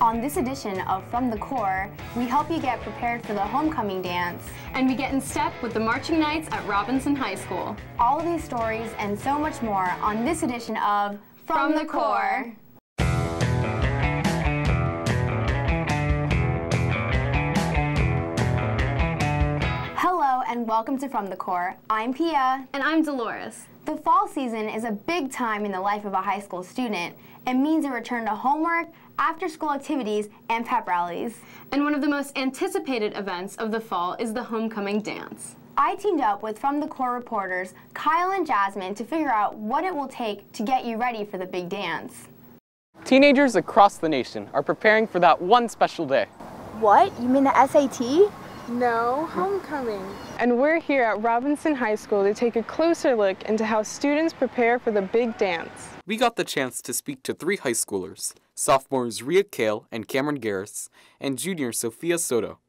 On this edition of From the Core, we help you get prepared for the homecoming dance. And we get in step with the marching nights at Robinson High School. All of these stories and so much more on this edition of From the Core. Hello and welcome to From the Core. I'm Pia. And I'm Dolores. The fall season is a big time in the life of a high school student. It means a return to homework, after-school activities, and pep rallies. And one of the most anticipated events of the fall is the homecoming dance. I teamed up with From the Core reporters Kyle and Jasmine to figure out what it will take to get you ready for the big dance. Teenagers across the nation are preparing for that one special day. What? You mean the SAT? No, homecoming. And we're here at Robinson High School to take a closer look into how students prepare for the big dance. We got the chance to speak to 3 high schoolers, sophomores Rhea Kale and Cameron Garris, and junior Sophia Soto.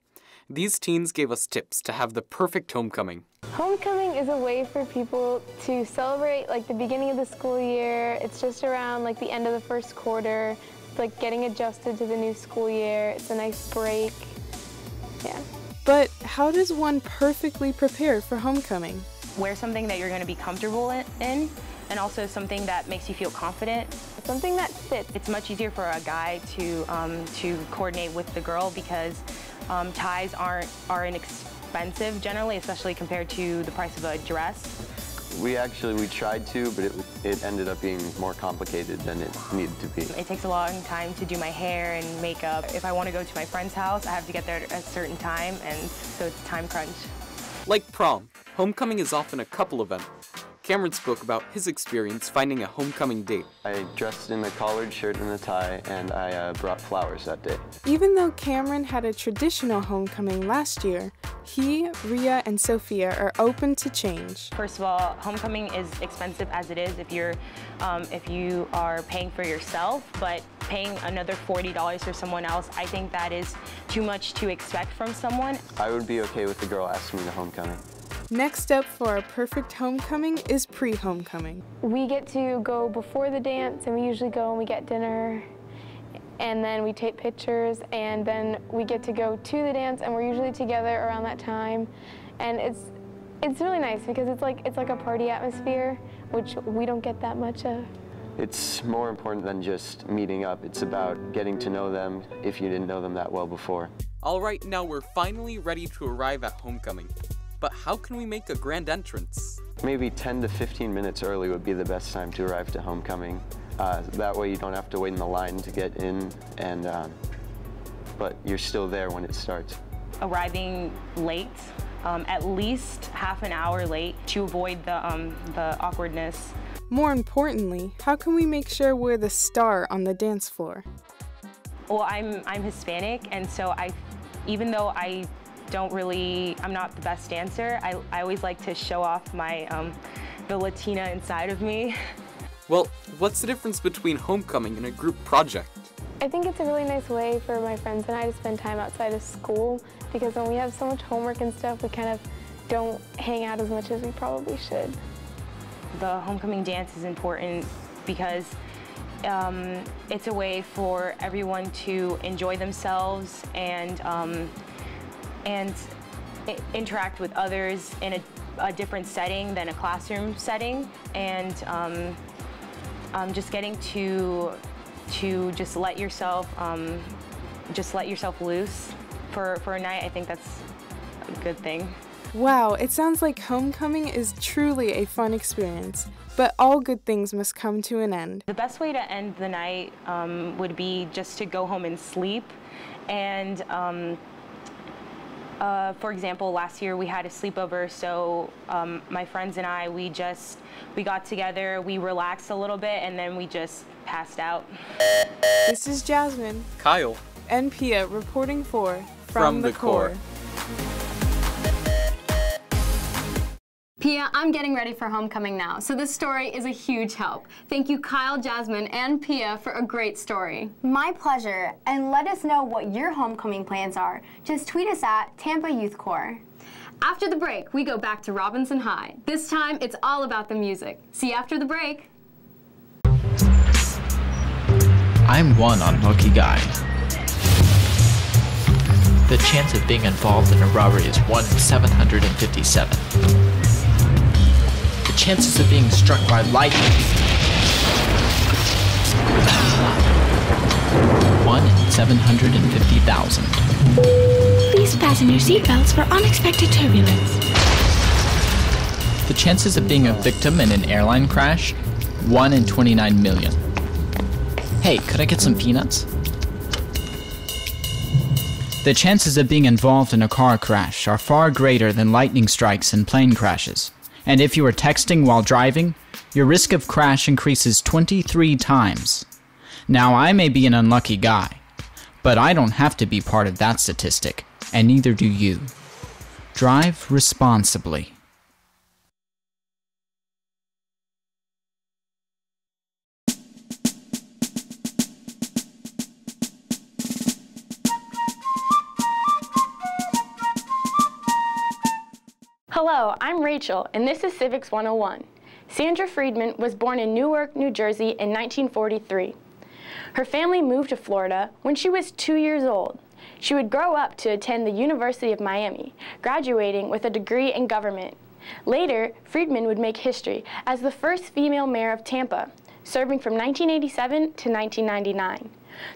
These teens gave us tips to have the perfect homecoming. Homecoming is a way for people to celebrate the beginning of the school year. It's just around the end of the first quarter. It's like getting adjusted to the new school year. It's a nice break. Yeah. But how does one perfectly prepare for homecoming? Wear something that you're going to be comfortable in, and also something that makes you feel confident. Something that fits. It's much easier for a guy to coordinate with the girl because ties aren't inexpensive generally, especially compared to the price of a dress. We tried to, but it ended up being more complicated than it needed to be. It takes a long time to do my hair and makeup. If I want to go to my friend's house, I have to get there at a certain time, and so it's time crunch. Like prom, homecoming is often a couple event. Cameron spoke about his experience finding a homecoming date. I dressed in a collared shirt and a tie, and I brought flowers that day. Even though Cameron had a traditional homecoming last year, he, Rhea, and Sophia are open to change. First of all, homecoming is expensive as it is if you are paying for yourself, but paying another $40 for someone else, I think that is too much to expect from someone. I would be okay with the girl asking me to homecoming. Next up for our perfect homecoming is pre-homecoming. We get to go before the dance, and we usually go and we get dinner, and then we take pictures, and then we get to go to the dance, and we're usually together around that time. And it's really nice because it's like a party atmosphere, which we don't get that much of. It's more important than just meeting up. It's about getting to know them if you didn't know them that well before. All right, now we're finally ready to arrive at homecoming. But how can we make a grand entrance? Maybe 10 to 15 minutes early would be the best time to arrive to homecoming. That way you don't have to wait in the line to get in, but you're still there when it starts. Arriving late, at least half an hour late, to avoid the awkwardness. More importantly, how can we make sure we're the star on the dance floor? Well, I'm Hispanic, and so even though I'm not the best dancer, I always like to show off the Latina inside of me. Well, what's the difference between homecoming and a group project? I think it's a really nice way for my friends and I to spend time outside of school, because when we have so much homework and stuff, we kind of don't hang out as much as we probably should. The homecoming dance is important because it's a way for everyone to enjoy themselves and interact with others in a different setting than a classroom setting, and just getting to just let yourself loose for a night. I think that's a good thing. Wow, it sounds like homecoming is truly a fun experience, but all good things must come to an end. The best way to end the night would be just to go home and sleep. And for example, last year we had a sleepover, so my friends and I, we got together, we relaxed a little bit, and then we just passed out. This is Jasmine, Kyle, and Pia reporting for From the Core. Pia, I'm getting ready for homecoming now, so this story is a huge help. Thank you, Kyle, Jasmine, and Pia for a great story. My pleasure, and let us know what your homecoming plans are. Just tweet us at Tampa Youth Corps. After the break, we go back to Robinson High. This time, it's all about the music. See you after the break. I'm one unlucky guy. The chance of being involved in a robbery is 1 in 757. The chances of being struck by lightning 1 in 750,000. Please fasten your seatbelts for unexpected turbulence. The chances of being a victim in an airline crash 1 in 29 million. Hey, could I get some peanuts? The chances of being involved in a car crash are far greater than lightning strikes and plane crashes. And if you are texting while driving, your risk of crash increases 23 times. Now, I may be an unlucky guy, but I don't have to be part of that statistic, and neither do you. Drive responsibly. Hello, I'm Rachel, and this is Civics 101. Sandra Friedman was born in Newark, New Jersey in 1943. Her family moved to Florida when she was 2 years old. She would grow up to attend the University of Miami, graduating with a degree in government. Later, Friedman would make history as the first female mayor of Tampa, serving from 1987 to 1999.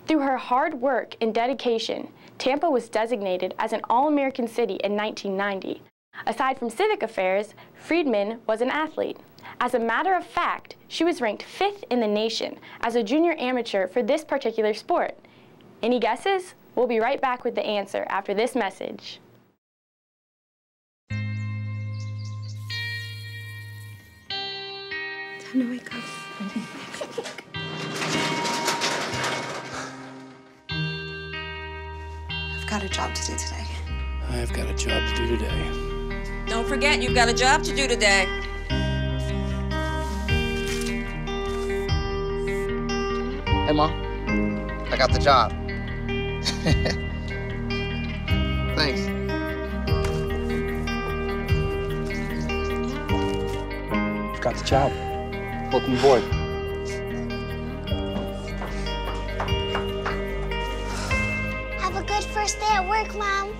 Through her hard work and dedication, Tampa was designated as an All-American City in 1990. Aside from civic affairs, Friedman was an athlete. As a matter of fact, she was ranked 5th in the nation as a junior amateur for this particular sport. Any guesses? We'll be right back with the answer after this message. Time to wake up. I've got a job to do today. I've got a job to do today. Don't forget, you've got a job to do today. Hey, Mom. I got the job. Thanks. You've got the job. Welcome aboard. Have a good first day at work, Mom.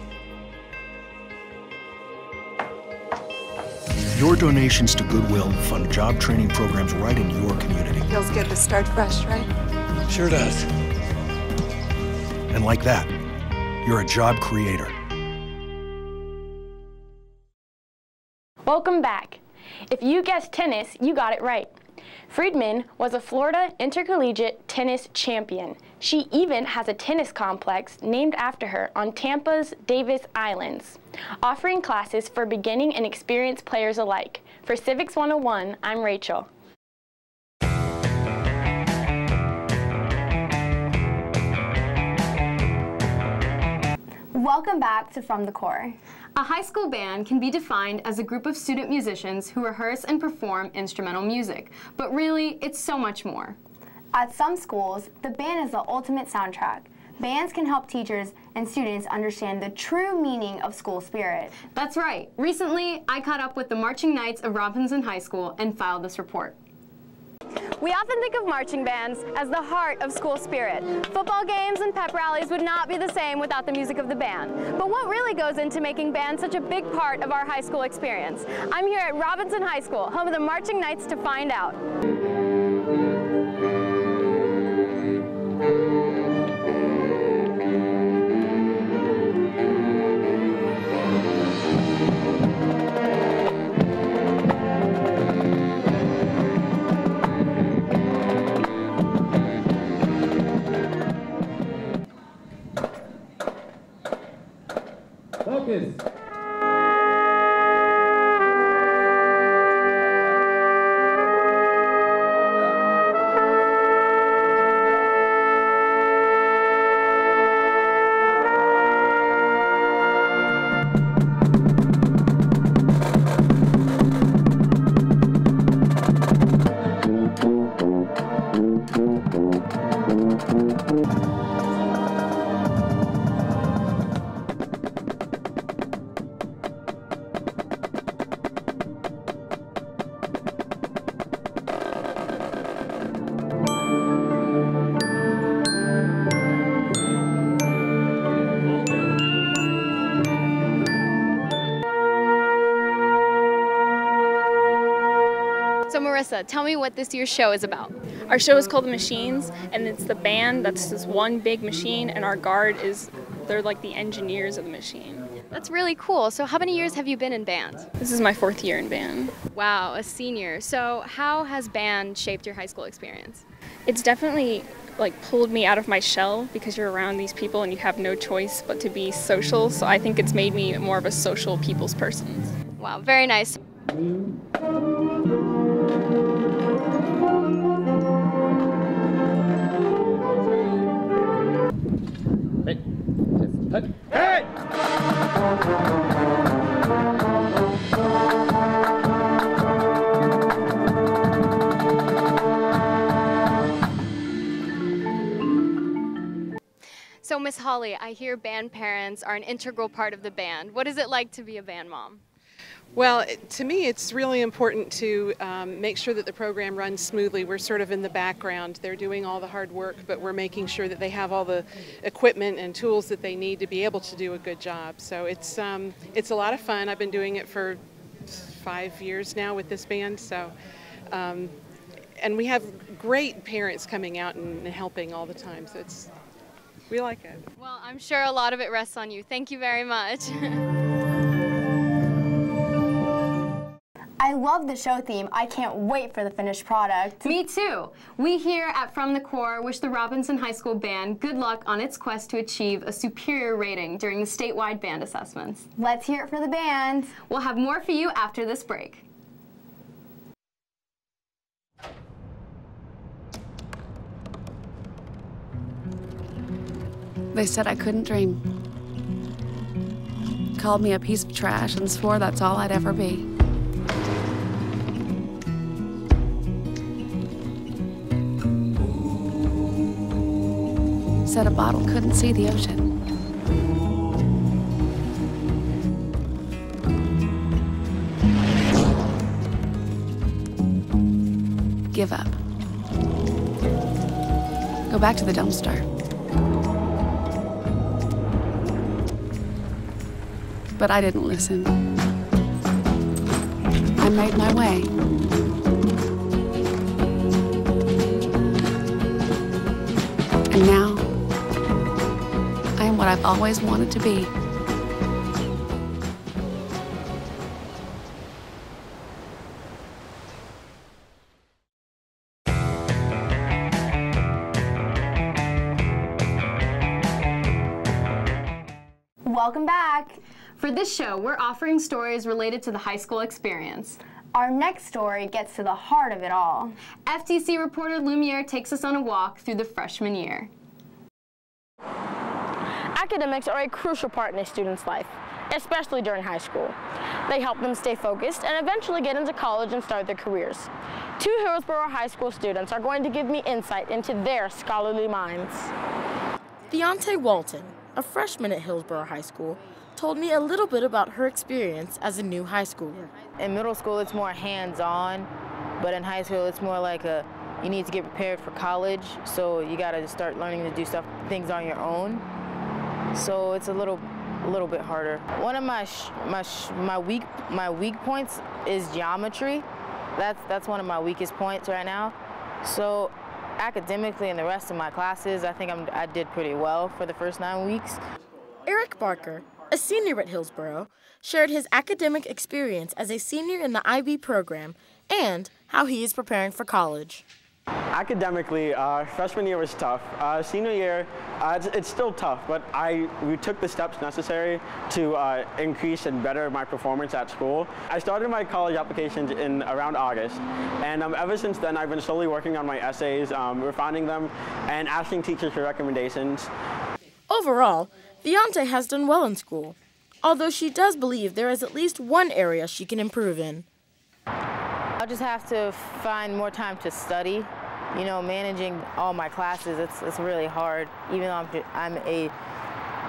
Your donations to Goodwill fund job training programs right in your community. Feels good to start fresh, right? Sure does. And like that, you're a job creator. Welcome back. If you guessed tennis, you got it right. Friedman was a Florida intercollegiate tennis champion. She even has a tennis complex named after her on Tampa's Davis Islands, offering classes for beginning and experienced players alike. For Civics 101, I'm Rachel. Welcome back to From the Core. A high school band can be defined as a group of student musicians who rehearse and perform instrumental music, but really, it's so much more. At some schools, the band is the ultimate soundtrack. Bands can help teachers and students understand the true meaning of school spirit. That's right. Recently, I caught up with the marching knights of Robinson High School and filed this report. We often think of marching bands as the heart of school spirit. Football games and pep rallies would not be the same without the music of the band. But what really goes into making bands such a big part of our high school experience? I'm here at Robinson High School, home of the Marching Knights, to find out. Focus. Vanessa, tell me what this year's show is about. Our show is called The Machines, and it's the band that's this one big machine, and our guard they're like the engineers of the machine. That's really cool. So how many years have you been in band? This is my 4th year in band. Wow, a senior. So how has band shaped your high school experience? It's definitely like pulled me out of my shell because you're around these people and you have no choice but to be social. So I think it's made me more of a social people's person. Wow, very nice. Hey! So Miss Holly, I hear band parents are an integral part of the band. What is it like to be a band mom? Well, to me, it's really important to make sure that the program runs smoothly. We're sort of in the background. They're doing all the hard work, but we're making sure that they have all the equipment and tools that they need to be able to do a good job. So it's a lot of fun. I've been doing it for 5 years now with this band. So, and we have great parents coming out and helping all the time. So we like it. Well, I'm sure a lot of it rests on you. Thank you very much. I love the show theme. I can't wait for the finished product. Me too. We here at From the Core wish the Robinson High School Band good luck on its quest to achieve a superior rating during the statewide band assessments. Let's hear it for the band. We'll have more for you after this break. They said I couldn't dream. Called me a piece of trash and swore that's all I'd ever be. Said a bottle couldn't see the ocean. Give up. Go back to the dumpster. But I didn't listen. I made my way. And now, I am what I've always wanted to be. Welcome back. For this show, we're offering stories related to the high school experience. Our next story gets to the heart of it all. FTC reporter Lumiere takes us on a walk through the freshman year. Academics are a crucial part in a student's life, especially during high school. They help them stay focused and eventually get into college and start their careers. 2 Hillsborough High School students are going to give me insight into their scholarly minds. Deontay Walton, a freshman at Hillsborough High School, told me a little bit about her experience as a new high schooler. In middle school, it's more hands-on, but in high school, it's more like you need to get prepared for college, so you gotta start learning to do things on your own. So it's a little bit harder. One of my weak points is geometry. That's one of my weakest points right now. So academically in the rest of my classes, I think I did pretty well for the first 9 weeks. Eric Barker, a senior at Hillsborough, shared his academic experience as a senior in the IB program and how he is preparing for college. Academically, freshman year was tough. Senior year, it's still tough, but we took the steps necessary to increase and better my performance at school. I started my college applications in around August, and ever since then I've been slowly working on my essays, refining them, and asking teachers for recommendations. Overall, Deontay has done well in school, although she does believe there is at least one area she can improve in. I'll just have to find more time to study. You know, managing all my classes, it's really hard. Even though I'm a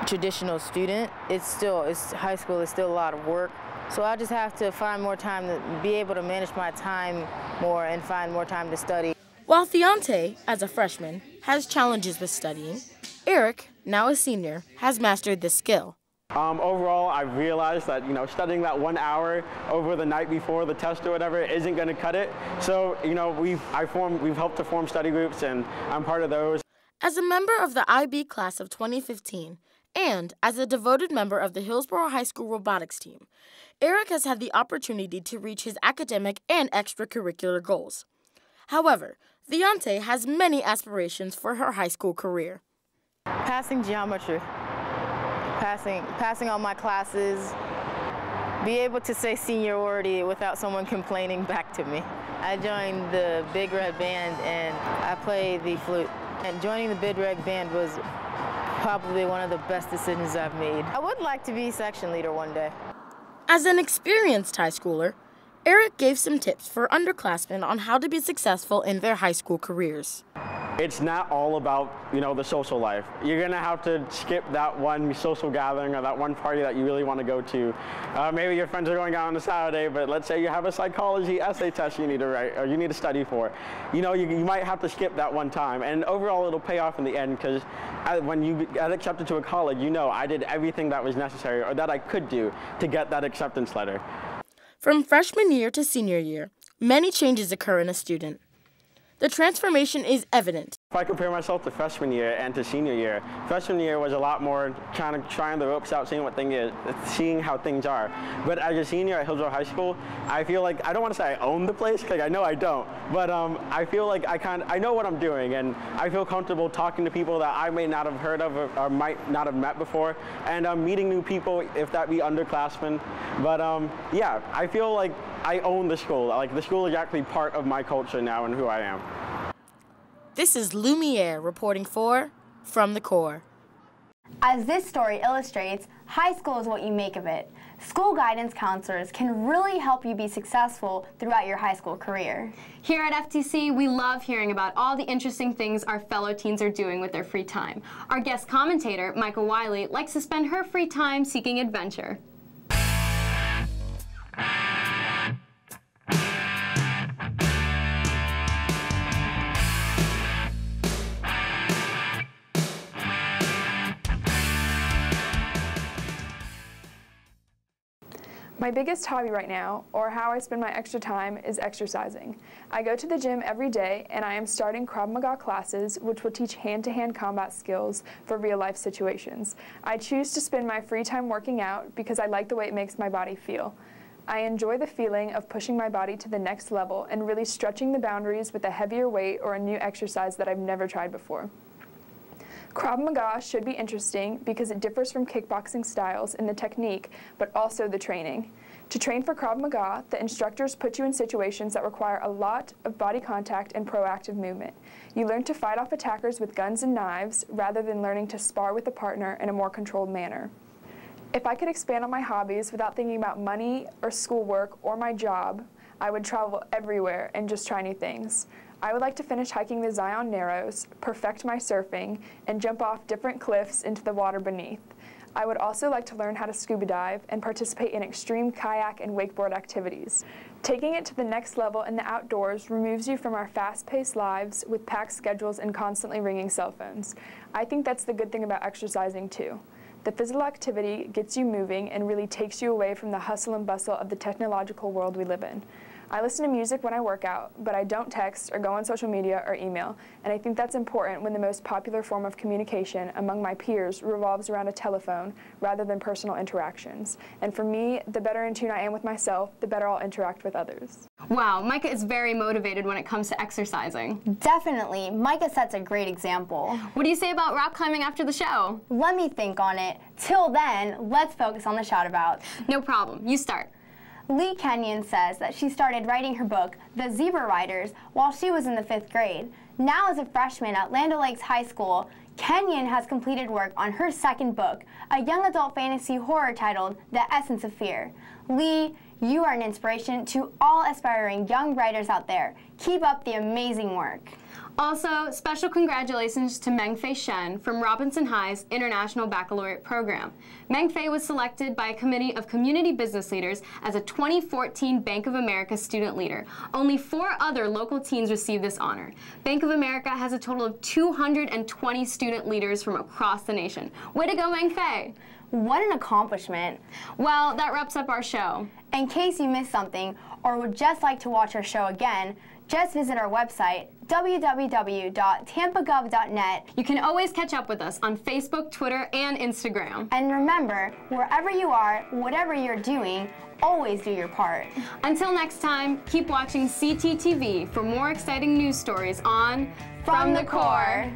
traditional student, high school is still a lot of work. So I just have to find more time to be able to manage my time more and find more time to study. While Deontay, as a freshman, has challenges with studying, Eric, now a senior, has mastered this skill. Overall, I've realized that, studying that 1 hour over the night before the test or whatever isn't going to cut it. So, we've helped to form study groups, and I'm part of those. As a member of the IB class of 2015, and as a devoted member of the Hillsborough High School robotics team, Eric has had the opportunity to reach his academic and extracurricular goals. However, Deontay has many aspirations for her high school career. Passing geometry, passing all my classes, be able to say seniority without someone complaining back to me. I joined the Big Red Band and I play the flute. And joining the Big Red Band was probably one of the best decisions I've made. I would like to be section leader one day. As an experienced high schooler, Eric gave some tips for underclassmen on how to be successful in their high school careers. It's not all about, the social life. You're going to have to skip that one social gathering or that one party that you really want to go to. Maybe your friends are going out on a Saturday, but let's say you have a psychology essay test you need to write or you need to study for. You might have to skip that one time. And overall, it'll pay off in the end because when you get accepted to a college, I did everything that was necessary or that I could do to get that acceptance letter. From freshman year to senior year, many changes occur in a student. The transformation is evident. If I compare myself to freshman year and to senior year, freshman year was a lot more kind of trying the ropes out, seeing how things are. But as a senior at Hillsborough High School, I feel like, I don't want to say I own the place, because I know I don't, but I feel like I know what I'm doing, and I feel comfortable talking to people that I may not have heard of or might not have met before, and meeting new people, if that be underclassmen. But yeah, I feel like I own the school. Like, the school is actually part of my culture now and who I am. This is Lumiere reporting for From the Core. As this story illustrates, high school is what you make of it. School guidance counselors can really help you be successful throughout your high school career. Here at FTC, we love hearing about all the interesting things our fellow teens are doing with their free time. Our guest commentator, Micah Wiley, likes to spend her free time seeking adventure. My biggest hobby right now, or how I spend my extra time, is exercising. I go to the gym every day, and I am starting Krav Maga classes, which will teach hand-to-hand combat skills for real-life situations. I choose to spend my free time working out because I like the way it makes my body feel. I enjoy the feeling of pushing my body to the next level and really stretching the boundaries with a heavier weight or a new exercise that I've never tried before. Krav Maga should be interesting because it differs from kickboxing styles in the technique, but also the training. To train for Krav Maga, the instructors put you in situations that require a lot of body contact and proactive movement. You learn to fight off attackers with guns and knives rather than learning to spar with a partner in a more controlled manner. If I could expand on my hobbies without thinking about money or schoolwork or my job, I would travel everywhere and just try new things. I would like to finish hiking the Zion Narrows, perfect my surfing, and jump off different cliffs into the water beneath. I would also like to learn how to scuba dive and participate in extreme kayak and wakeboard activities. Taking it to the next level in the outdoors removes you from our fast-paced lives with packed schedules and constantly ringing cell phones. I think that's the good thing about exercising too. The physical activity gets you moving and really takes you away from the hustle and bustle of the technological world we live in. I listen to music when I work out, but I don't text or go on social media or email, and I think that's important when the most popular form of communication among my peers revolves around a telephone rather than personal interactions. And for me, the better in tune I am with myself, the better I'll interact with others. Wow, Micah is very motivated when it comes to exercising. Definitely. Micah sets a great example. What do you say about rock climbing after the show? Let me think on it. Till then, let's focus on the shout-abouts. No problem. You start. Lee Kenyon says that she started writing her book, The Zebra Riders, while she was in the 5th grade. Now as a freshman at Land O'Lakes High School, Kenyon has completed work on her 2nd book, a young adult fantasy horror titled The Essence of Fear. Lee, you are an inspiration to all aspiring young writers out there. Keep up the amazing work. Also, special congratulations to Mengfei Shen from Robinson High's International Baccalaureate Program. Mengfei was selected by a committee of community business leaders as a 2014 Bank of America student leader. Only 4 other local teens received this honor. Bank of America has a total of 220 student leaders from across the nation. Way to go, Mengfei! What an accomplishment. Well, that wraps up our show. In case you missed something or would just like to watch our show again, just visit our website, www.tampagov.net. You can always catch up with us on Facebook, Twitter, and Instagram. And remember, wherever you are, whatever you're doing, always do your part. Until next time, keep watching CTTV for more exciting news stories on From the Core.